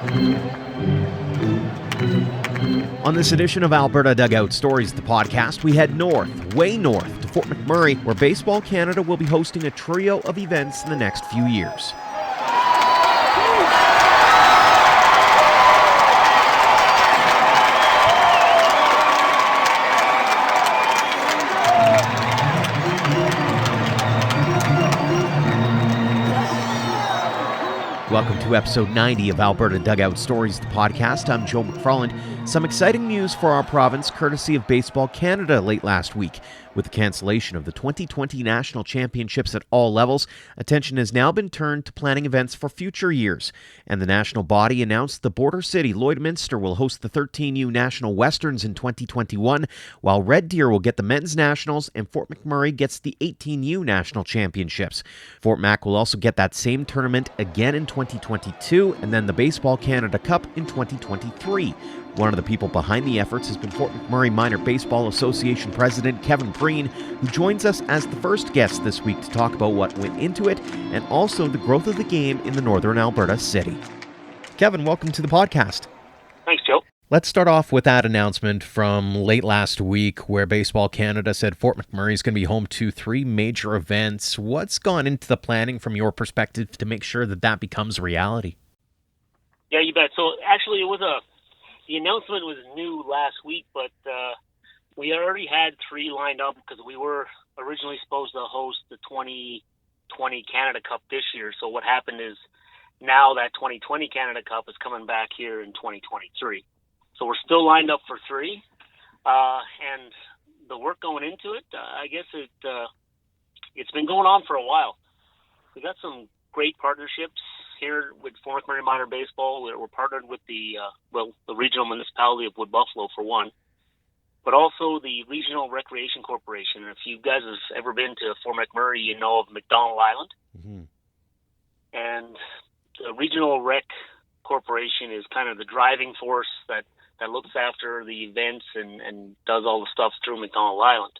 On this edition of Alberta Dugout Stories, the podcast, we head north, way north, to Fort McMurray, where Baseball Canada will be hosting a trio of events in the next few years. Welcome to episode 90 of Alberta Dugout Stories, the podcast. I'm Joe McFarland. Some exciting news for our province, courtesy of Baseball Canada late last week. With the cancellation of the 2020 National Championships at all levels, attention has now been turned to planning events for future years. And the national body announced the border city, Lloydminster, will host the 13U National Westerns in 2021, while Red Deer will get the Men's Nationals and Fort McMurray gets the 18U National Championships. Fort Mac will also get that same tournament again in 2022, and then the Baseball Canada Cup in 2023. One of the people behind the efforts has been Fort McMurray Minor Baseball Association President Kevin Breen, who joins us as the first guest this week to talk about what went into it and also the growth of the game in the northern Alberta city. Kevin, welcome to the podcast. Thanks, Joe. Let's start off with that announcement from late last week where Baseball Canada said Fort McMurray is going to be home to 3 major events. What's gone into the planning from your perspective to make sure that that becomes reality? Yeah, you bet. So actually the announcement was new last week, but we already had 3 lined up because we were originally supposed to host the 2020 Canada Cup this year. So what happened is now that 2020 Canada Cup is coming back here in 2023. So we're still lined up for 3. And the work going into it, I guess it's been going on for a while. We got some great partnerships here with Fort McMurray Minor Baseball. We're partnered with the regional municipality of Wood Buffalo for one, but also the Regional Recreation Corporation. And if you guys have ever been to Fort McMurray, you know of McDonald Island. Mm-hmm. And the Regional Rec Corporation is kind of the driving force that looks after the events and does all the stuff through McDonald Island.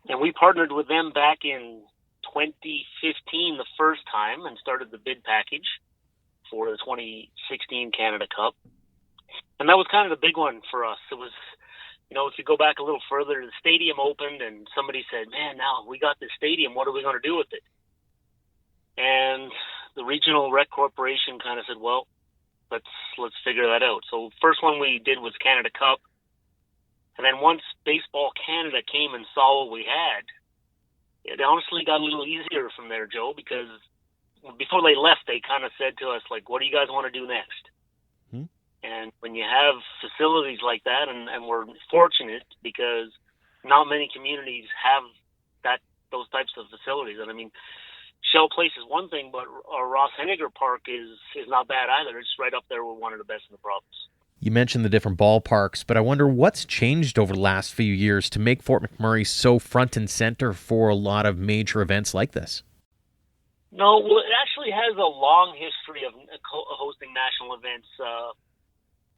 And we partnered with them back in 2015 the first time and started the bid package for the 2016 Canada Cup. And that was kind of the big one for us. It was, if you go back a little further, the stadium opened and somebody said, man, now we got this stadium, what are we going to do with it? And the Regional Rec Corporation kind of said, well, let's figure that out. So first one we did was Canada Cup. And then once Baseball Canada came and saw what we had, it honestly got a little easier from there, Joe, because before they left, they kind of said to us, like, what do you guys want to do next? Hmm. And when you have facilities like that, and we're fortunate because not many communities have those types of facilities. And I mean, Shell Place is one thing, but our Ross Henniger Park is not bad either. It's right up there with one of the best in the province. You mentioned the different ballparks, but I wonder what's changed over the last few years to make Fort McMurray so front and center for a lot of major events like this? No, well, it actually has a long history of hosting national events.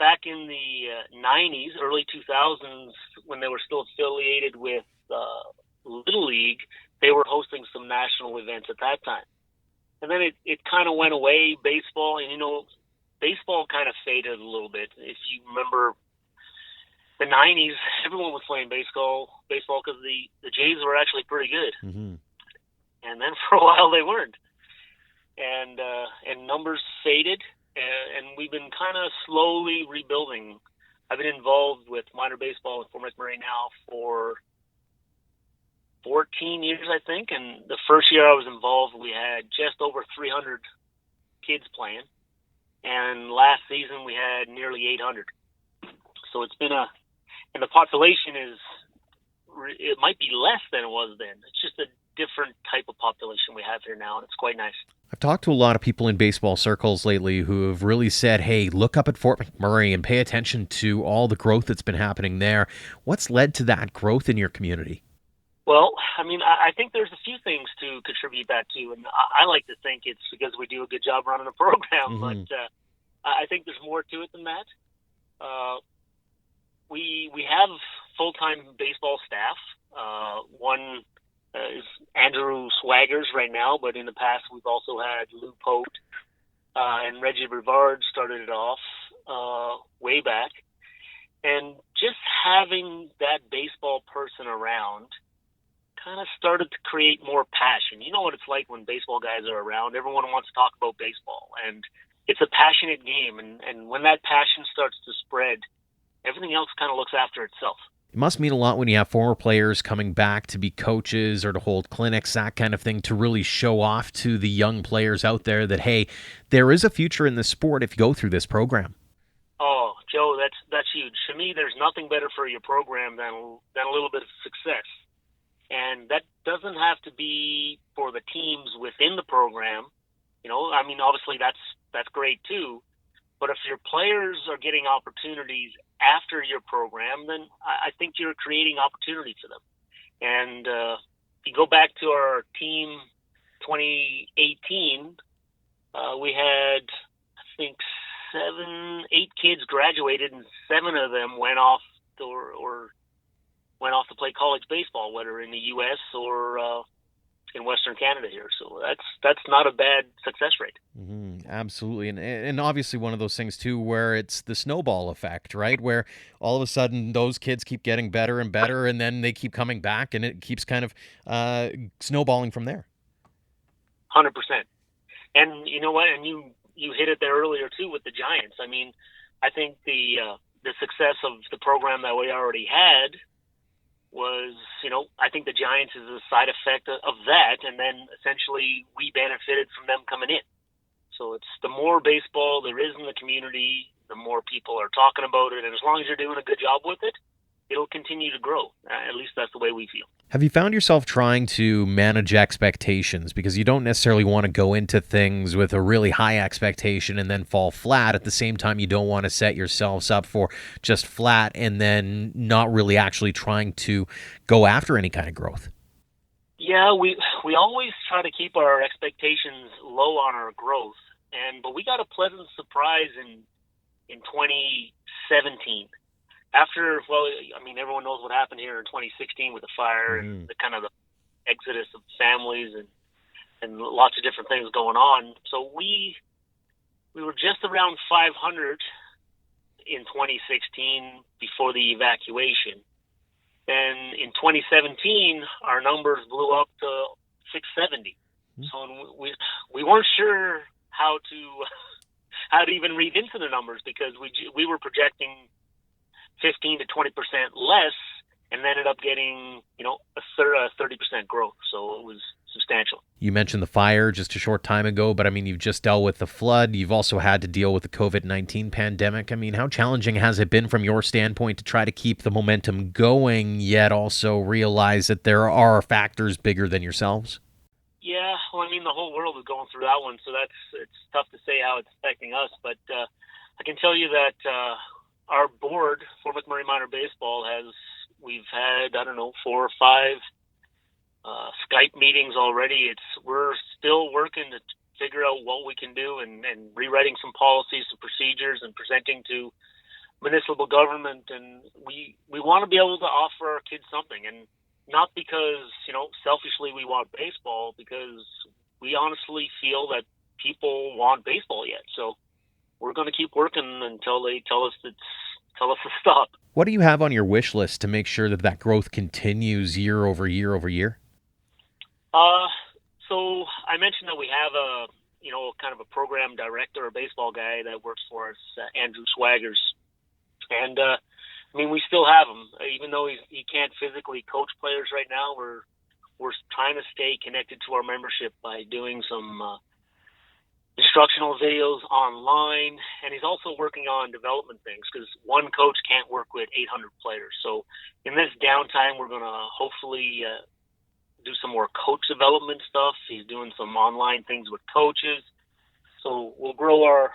Back in the 90s, early 2000s, when they were still affiliated with Little League, they were hosting some national events at that time. And then it kind of went away, baseball, and baseball kind of faded a little bit. If you remember the 90s, everyone was playing baseball because the Jays were actually pretty good. Mm-hmm. And then for a while they weren't. And numbers faded, and we've been kind of slowly rebuilding. I've been involved with minor baseball in Fort McMurray now for 14 years, I think. And the first year I was involved, we had just over 300 kids playing. And last season we had nearly 800. So it's been and the population it might be less than it was then. It's just a different type of population we have here now, and it's quite nice. I've talked to a lot of people in baseball circles lately who have really said, hey, look up at Fort McMurray and pay attention to all the growth that's been happening there. What's led to that growth in your community? Well, I mean, I think there's a few things to contribute that to, and I like to think it's because we do a good job running a program, mm-hmm. But I think there's more to it than that. We have full-time baseball staff. One is Andrew Swaggers right now, but in the past we've also had Lou Pote and Reggie Brevard started it off way back. And just having that baseball person around kind of started to create more passion. You know what it's like when baseball guys are around. Everyone wants to talk about baseball, and it's a passionate game. And when that passion starts to spread, everything else kind of looks after itself. It must mean a lot when you have former players coming back to be coaches or to hold clinics, that kind of thing, to really show off to the young players out there that, hey, there is a future in this sport if you go through this program. Oh, Joe, that's huge. To me, there's nothing better for your program than a little bit of success. And that doesn't have to be for the teams within the program. You know, I mean, obviously that's great too. But if your players are getting opportunities after your program, then I think you're creating opportunity for them. And you go back to our team 2018, we had, I think, 8 kids graduated, and 7 of them went off to play college baseball, whether in the U.S. or in Western Canada here. So that's not a bad success rate. Mm-hmm, absolutely. And obviously one of those things too where it's the snowball effect, right? Where all of a sudden those kids keep getting better and better, and then they keep coming back, and it keeps kind of snowballing from there. 100%. And you know what? And you hit it there earlier too with the Giants. I mean, I think the success of the program that we already had was, I think the Giants is a side effect of that, and then essentially we benefited from them coming in. So it's the more baseball there is in the community, the more people are talking about it, and as long as you're doing a good job with it, it'll continue to grow. At least that's the way we feel. Have you found yourself trying to manage expectations? Because you don't necessarily want to go into things with a really high expectation and then fall flat. At the same time, you don't want to set yourselves up for just flat and then not really actually trying to go after any kind of growth. Yeah, we always try to keep our expectations low on our growth, but we got a pleasant surprise in 2017. Everyone knows what happened here in 2016 with the fire and the kind of the exodus of families and lots of different things going on. So we were just around 500 in 2016 before the evacuation. And in 2017, our numbers blew up to 670. So we weren't sure how to even read into the numbers, because we were projecting 15 to 20% less, and ended up getting, a 30% growth. So it was substantial. You mentioned the fire just a short time ago, but you've just dealt with the flood. You've also had to deal with the COVID-19 pandemic. How challenging has it been from your standpoint to try to keep the momentum going, yet also realize that there are factors bigger than yourselves? Yeah, well, the whole world is going through that one, so it's tough to say how it's affecting us. But I can tell you that our board, Fort McMurray Minor Baseball, we've had, 4 or 5 Skype meetings already. We're still working to figure out what we can do and rewriting some policies and procedures and presenting to municipal government. And we want to be able to offer our kids something, and not because, selfishly we want baseball, because we honestly feel that people want baseball yet. So we're going to keep working until they tell us to stop. What do you have on your wish list to make sure that growth continues year over year over year? So I mentioned that we have a kind of a program director, a baseball guy that works for us, Andrew Swaggers. And, we still have him, even though he can't physically coach players right now. We're trying to stay connected to our membership by doing some instructional videos online, and he's also working on development things, because one coach can't work with 800 players. So in this downtime, we're going to hopefully do some more coach development stuff. He's doing some online things with coaches. So we'll grow our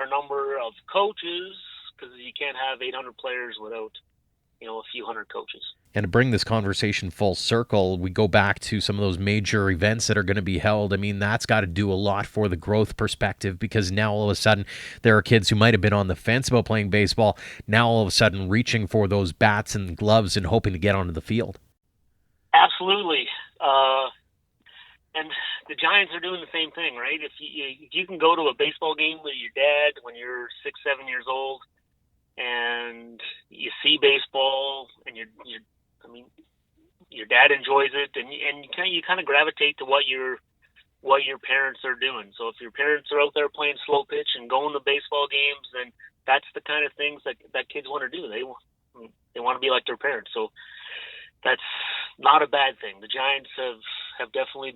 number of coaches, because you can't have 800 players without, a few hundred coaches. And to bring this conversation full circle, we go back to some of those major events that are going to be held. That's got to do a lot for the growth perspective, because now all of a sudden there are kids who might have been on the fence about playing baseball, now all of a sudden reaching for those bats and gloves and hoping to get onto the field. Absolutely. And the Giants are doing the same thing, right? If you can go to a baseball game with your dad when you're 6, 7 years old, and you see baseball, and your dad enjoys it, and you kind of gravitate to what your parents are doing. So if your parents are out there playing slow pitch and going to baseball games, then that's the kind of things that kids want to do. They want to be like their parents. So that's not a bad thing. The Giants have definitely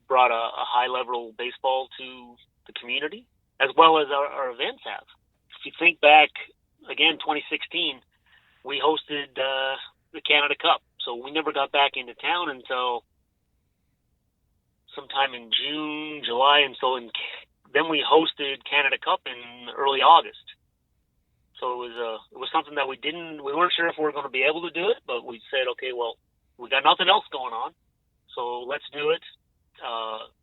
brought a high level baseball to the community, as well as our events have. If you think back, again, 2016, we hosted the Canada Cup. So we never got back into town until sometime in June, July, and then we hosted Canada Cup in early August. So it was something that we weren't sure if we were going to be able to do it, but we said, okay, well, we got nothing else going on, so let's do it.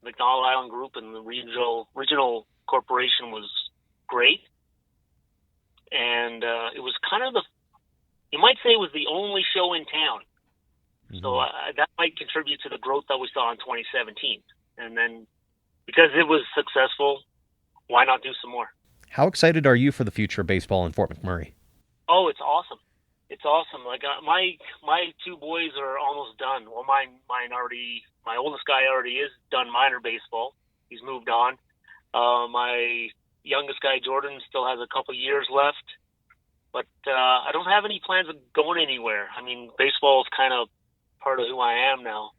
McDonald Island Group and the regional corporation was great, and it was kind of you might say it was the only show in town. Mm-hmm. So that might contribute to the growth that we saw in 2017. And then because it was successful, why not do some more? How excited are you for the future of baseball in Fort McMurray? Oh, it's awesome. It's awesome. Like my two boys are almost done. Well, my oldest guy already is done minor baseball. He's moved on. My youngest guy, Jordan, still has a couple years left. But I don't have any plans of going anywhere. I mean, baseball is kind of part of who I am now.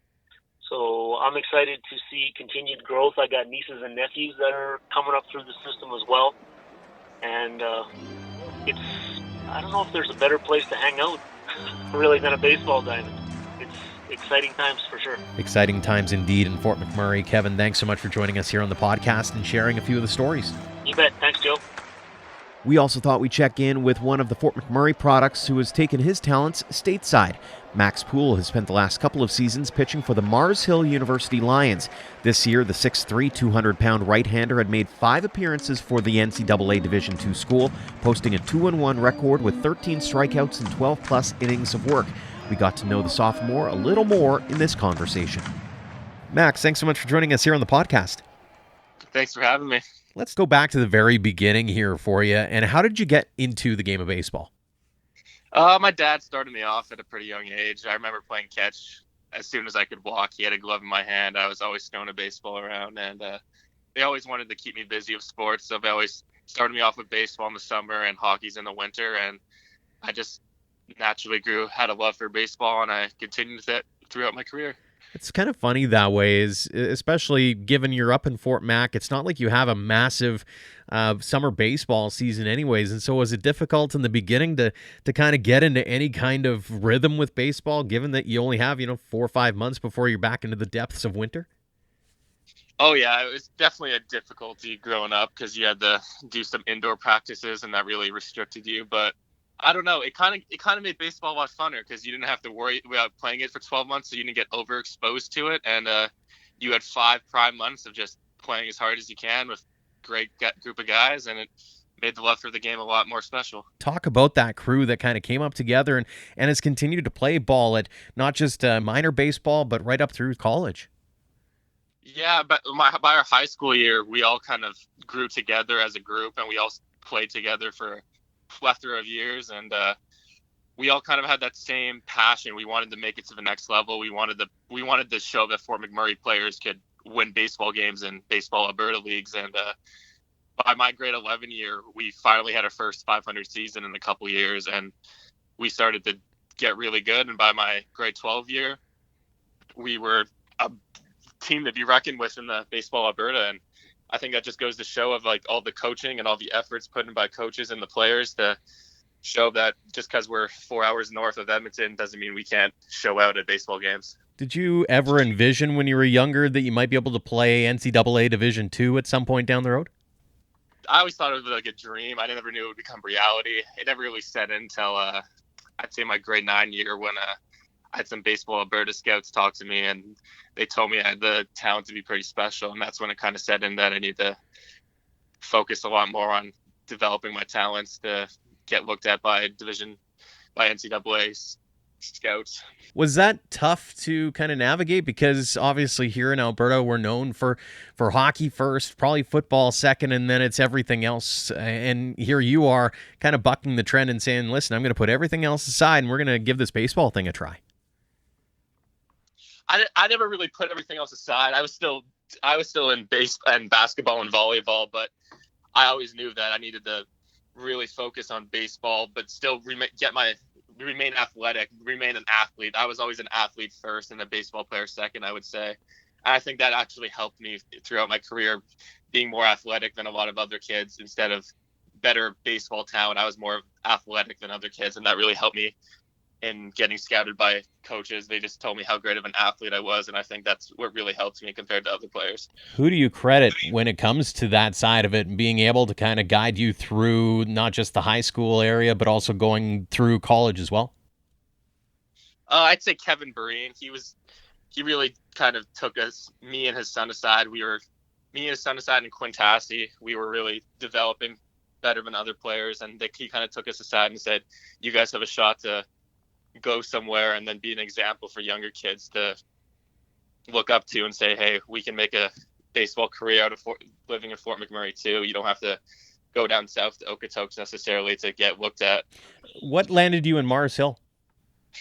So I'm excited to see continued growth. I got nieces and nephews that are coming up through the system as well. And I don't know if there's a better place to hang out really than a baseball diamond. It's exciting times for sure. Exciting times indeed in Fort McMurray. Kevin, thanks so much for joining us here on the podcast and sharing a few of the stories. You bet. Thanks, Joe. We also thought we'd check in with one of the Fort McMurray products who has taken his talents stateside. Max Poole has spent the last couple of seasons pitching for the Mars Hill University Lions. This year, the 6'3", 200-pound right-hander had made 5 appearances for the NCAA Division II school, posting a 2-1 record with 13 strikeouts and 12-plus innings of work. We got to know the sophomore a little more in this conversation. Max, thanks so much for joining us here on the podcast. Thanks for having me. Let's go back to the very beginning here for you. And how did you get into the game of baseball? My dad started me off at a pretty young age. I remember playing catch as soon as I could walk. He had a glove in my hand. I was always throwing a baseball around, and they always wanted to keep me busy with sports. So they always started me off with baseball in the summer and hockey's in the winter. And I just naturally had a love for baseball, and I continued that throughout my career. It's kind of funny that way, especially given you're up in Fort Mac. It's not like you have a massive summer baseball season anyways. And so was it difficult in the beginning to kind of get into any kind of rhythm with baseball, given that you only have, 4 or 5 months before you're back into the depths of winter? Oh, yeah. It was definitely a difficulty growing up because you had to do some indoor practices, and that really restricted you. But I don't know. It kind of made baseball a lot funner because you didn't have to worry about playing it for 12 months, so you didn't get overexposed to it. And you had 5 prime months of just playing as hard as you can with a great group of guys, and it made the love for the game a lot more special. Talk about that crew that kind of came up together and has continued to play ball at not just minor baseball, but right up through college. Yeah, but by our high school year, we all kind of grew together as a group, and we all played together for plethora of years, and we all kind of had that same passion. We wanted to make it to the next level. We wanted to show that Fort McMurray players could win baseball games in baseball Alberta leagues. And by my grade 11 year, we finally had our first 500 season in a couple years, and we started to get really good. And by my grade 12 year, we were a team to be reckoned with in the baseball Alberta. And I think that just goes to show of like all the coaching and all the efforts put in by coaches and the players to show that just because we're 4 hours north of Edmonton doesn't mean we can't show out at baseball games. Did you ever envision when you were younger that you might be able to play NCAA Division II at some point down the road? I always thought it was like a dream. I never knew it would become reality. It never really set in until I'd say my grade 9 year when I had some baseball Alberta scouts talk to me, and they told me I had the talent to be pretty special. And that's when it kind of set in that I need to focus a lot more on developing my talents to get looked at by NCAA scouts. Was that tough to kind of navigate? Because obviously here in Alberta, we're known for hockey first, probably football second, and then it's everything else. And here you are kind of bucking the trend and saying, listen, I'm going to put everything else aside and we're going to give this baseball thing a try. I never really put everything else aside. I was still in basketball and volleyball, but I always knew that I needed to really focus on baseball, but still remain athletic, remain an athlete. I was always an athlete first and a baseball player second, I would say. And I think that actually helped me throughout my career, being more athletic than a lot of other kids. Instead of better baseball talent, I was more athletic than other kids, and that really helped me in getting scouted by coaches. They just told me how great of an athlete I was, and I think that's what really helped me compared to other players. Who do you credit when it comes to that side of it and being able to kind of guide you through not just the high school area, but also going through college as well? I'd say Kevin Breen. He really kind of took me and his son aside. Me and his son aside in Quintassi. We were really developing better than other players, and he kind of took us aside and said, you guys have a shot to go somewhere and then be an example for younger kids to look up to and say, hey, we can make a baseball career out of living in Fort McMurray too. You don't have to go down south to Okotoks necessarily to get looked at. What landed you in Mars Hill?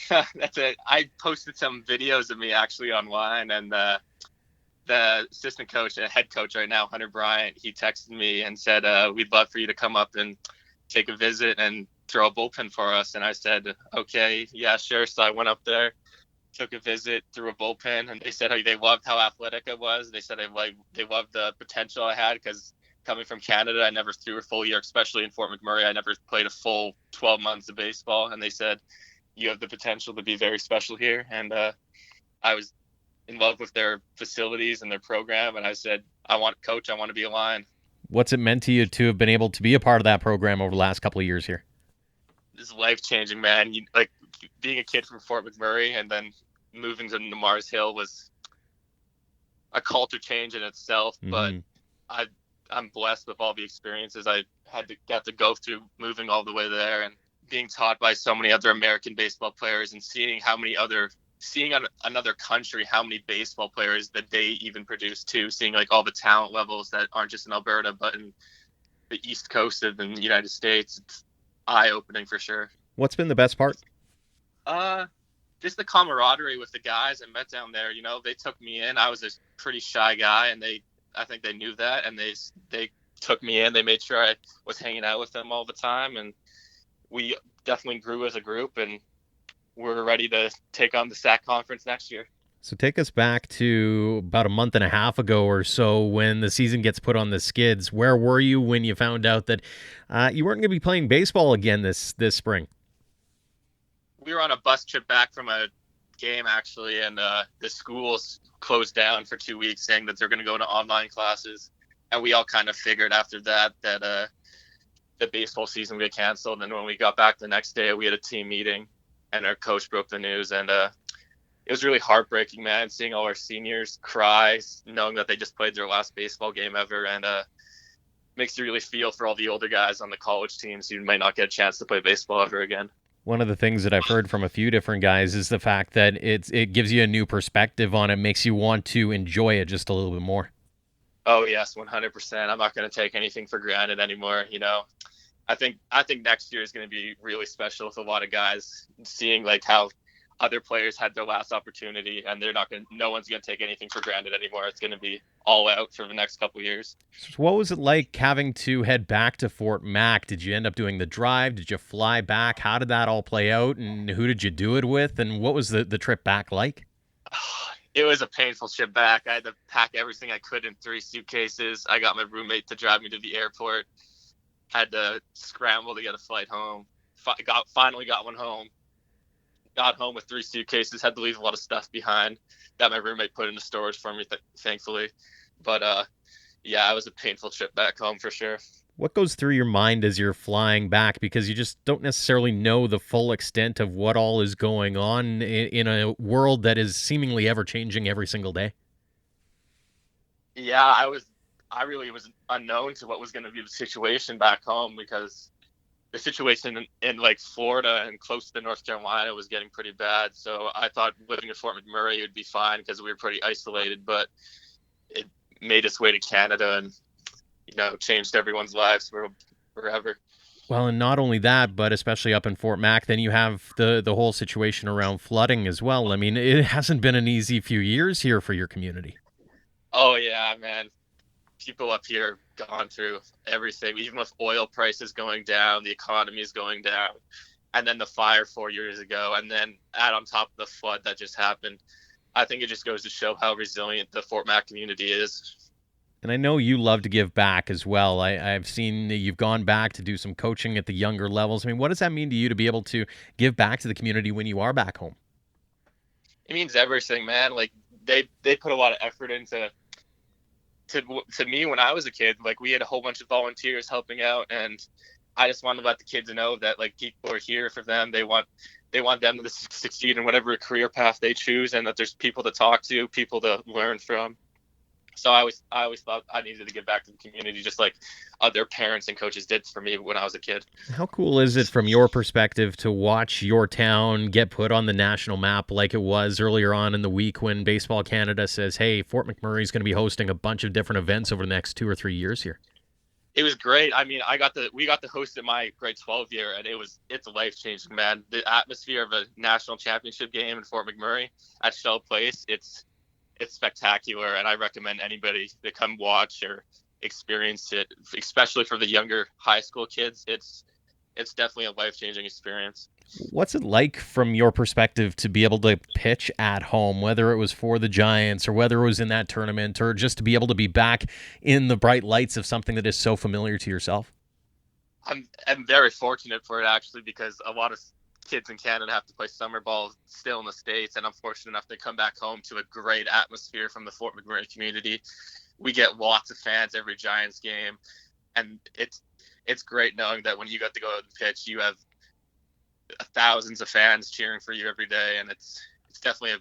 That's it. I posted some videos of me actually online, and the assistant coach and head coach right now, Hunter Bryant, he texted me and said, we'd love for you to come up and take a visit and throw a bullpen for us. And I said, okay, yeah, sure. So I went up there, took a visit, threw a bullpen, and they said they loved how athletic I was. They said they loved the potential I had, because coming from Canada, I never threw a full year, especially in Fort McMurray. I never played a full 12 months of baseball. And they said, you have the potential to be very special here. And I was in love with their facilities and their program. And I said, coach, I want to be a Lion. What's it meant to you to have been able to be a part of that program over the last couple of years here? It's life-changing, man. Like being a kid from Fort McMurray and then moving to Mars Hill was a culture change in itself. Mm-hmm. But I'm blessed with all the experiences I got to go through moving all the way there, and being taught by so many other American baseball players, and seeing another country, how many baseball players that they even produce too, seeing like all the talent levels that aren't just in Alberta, but in the East Coast of the United States. It's eye-opening for sure. What's been the best part? Just the camaraderie with the guys I met down there. They took me in. I was a pretty shy guy, and I think they knew that, and they took me in. They made sure I was hanging out with them all the time, and we definitely grew as a group, and we're ready to take on the SAC conference next year. So take us back to about a month and a half ago or so when the season gets put on the skids. Where were you when you found out that you weren't going to be playing baseball again this spring? We were on a bus trip back from a game, actually, and the schools closed down for 2 weeks, saying that they're going to go to online classes. And we all kind of figured after that the baseball season would get canceled. And when we got back the next day, we had a team meeting, and our coach broke the news. And it was really heartbreaking, man, seeing all our seniors cry, knowing that they just played their last baseball game ever. And makes you really feel for all the older guys on the college teams who might not get a chance to play baseball ever again. One of the things that I've heard from a few different guys is the fact that it gives you a new perspective on it, makes you want to enjoy it just a little bit more. Oh, yes, 100%. I'm not going to take anything for granted anymore. I think next year is going to be really special with a lot of guys, seeing like how other players had their last opportunity, and no one's going to take anything for granted anymore. It's going to be all out for the next couple of years. So what was it like having to head back to Fort Mac? Did you end up doing the drive? Did you fly back? How did that all play out, and who did you do it with, and what was the trip back like? It was a painful trip back. I had to pack everything I could in 3 suitcases. I got my roommate to drive me to the airport. Had to scramble to get a flight home. Finally got one home. Got home with 3 suitcases. Had to leave a lot of stuff behind that my roommate put into storage for me, thankfully. But yeah, it was a painful trip back home for sure. What goes through your mind as you're flying back? Because you just don't necessarily know the full extent of what all is going on in a world that is seemingly ever-changing every single day. Yeah, I really was unknown to what was going to be the situation back home, because the situation in like Florida and close to North Carolina was getting pretty bad. So I thought living in Fort McMurray would be fine because we were pretty isolated, but it made its way to Canada and, changed everyone's lives forever. Well, and not only that, but especially up in Fort Mac, then you have the whole situation around flooding as well. I mean, it hasn't been an easy few years here for your community. Oh, yeah, man. People up here have gone through everything, even with oil prices going down, the economy is going down, and then the fire 4 years ago, and then add on top of the flood that just happened. I think it just goes to show how resilient the Fort Mac community is. And I know you love to give back as well. I've seen that you've gone back to do some coaching at the younger levels. I mean, what does that mean to you to be able to give back to the community when you are back home? It means everything, man. Like they put a lot of effort into to me when I was a kid. Like we had a whole bunch of volunteers helping out, and I just wanted to let the kids know that like people are here for them. They want them to succeed in whatever career path they choose, and that there's people to talk to, people to learn from. So I always thought I needed to give back to the community, just like other parents and coaches did for me when I was a kid. How cool is it from your perspective to watch your town get put on the national map like it was earlier on in the week when Baseball Canada says, hey, Fort McMurray is going to be hosting a bunch of different events over the next 2 or 3 years here? It was great. I mean, we got to host it my grade 12 year, and it's life-changing, man. The atmosphere of a national championship game in Fort McMurray at Shell Place, it's spectacular, and I recommend anybody to come watch or experience it, especially for the younger high school kids. It's definitely a life-changing experience. What's it like from your perspective to be able to pitch at home, whether it was for the Giants or whether it was in that tournament, or just to be able to be back in the bright lights of something that is so familiar to yourself? I'm very fortunate for it, actually, because a lot of kids in Canada have to play summer ball still in the States, and I'm fortunate enough to come back home to a great atmosphere from the Fort McMurray community. We get lots of fans every Giants game, and it's great knowing that when you got to go out and pitch, you have thousands of fans cheering for you every day, and it's definitely a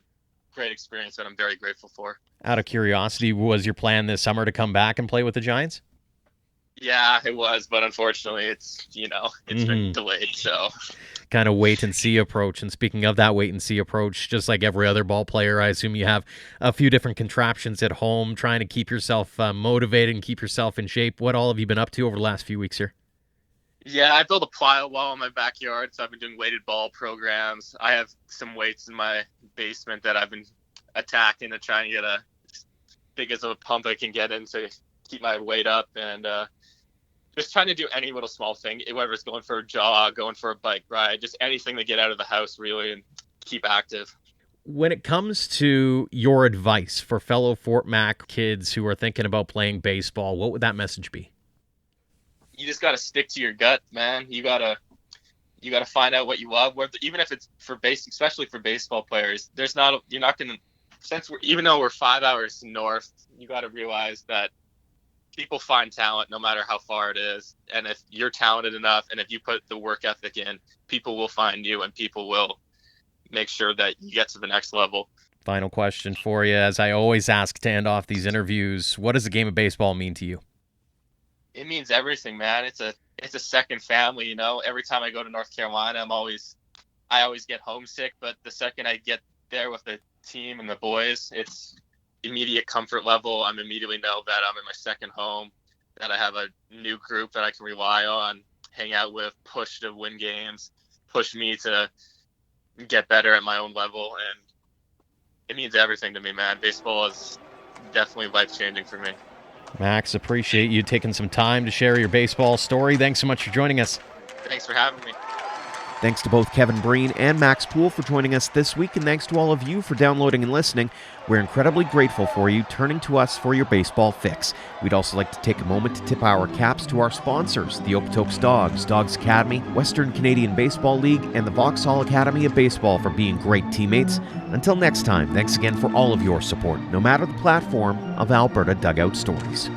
great experience that I'm very grateful for. Out of curiosity, was your plan this summer to come back and play with the Giants? Yeah, it was, but unfortunately it's been delayed, so kind of wait and see approach. And speaking of that wait and see approach, just like every other ball player, I assume you have a few different contraptions at home trying to keep yourself motivated and keep yourself in shape. What all have you been up to over the last few weeks here? Yeah, I built a plyo wall in my backyard, so I've been doing weighted ball programs. I have some weights in my basement that I've been attacking to try and get as big as a pump I can get in to keep my weight up, and just trying to do any little small thing, whether it's going for a jog, going for a bike ride, just anything to get out of the house really and keep active. When it comes to your advice for fellow Fort Mac kids who are thinking about playing baseball, what would that message be? You just got to stick to your gut, man. You got to find out what you love, even if it's especially for baseball players. Even though we're 5 hours north, you got to realize that people find talent no matter how far it is. And if you're talented enough and if you put the work ethic in, people will find you and people will make sure that you get to the next level. Final question for you, as I always ask to end off these interviews, what does the game of baseball mean to you? It means everything, man. It's a second family, Every time I go to North Carolina, I always get homesick, but the second I get there with the team and the boys, it's immediate comfort level. I immediately know that I'm in my second home, that I have a new group that I can rely on, hang out with, push to win games, push me to get better at my own level, and it means everything to me, man. Baseball is definitely life-changing for me. Max, appreciate you taking some time to share your baseball story. Thanks so much for joining us. Thanks for having me. Thanks to both Kevin Breen and Max Poole for joining us this week, and thanks to all of you for downloading and listening. We're incredibly grateful for you turning to us for your baseball fix. We'd also like to take a moment to tip our caps to our sponsors, the Okotoks Dogs, Dogs Academy, Western Canadian Baseball League, and the Vauxhall Academy of Baseball for being great teammates. Until next time, thanks again for all of your support, no matter the platform, of Alberta Dugout Stories.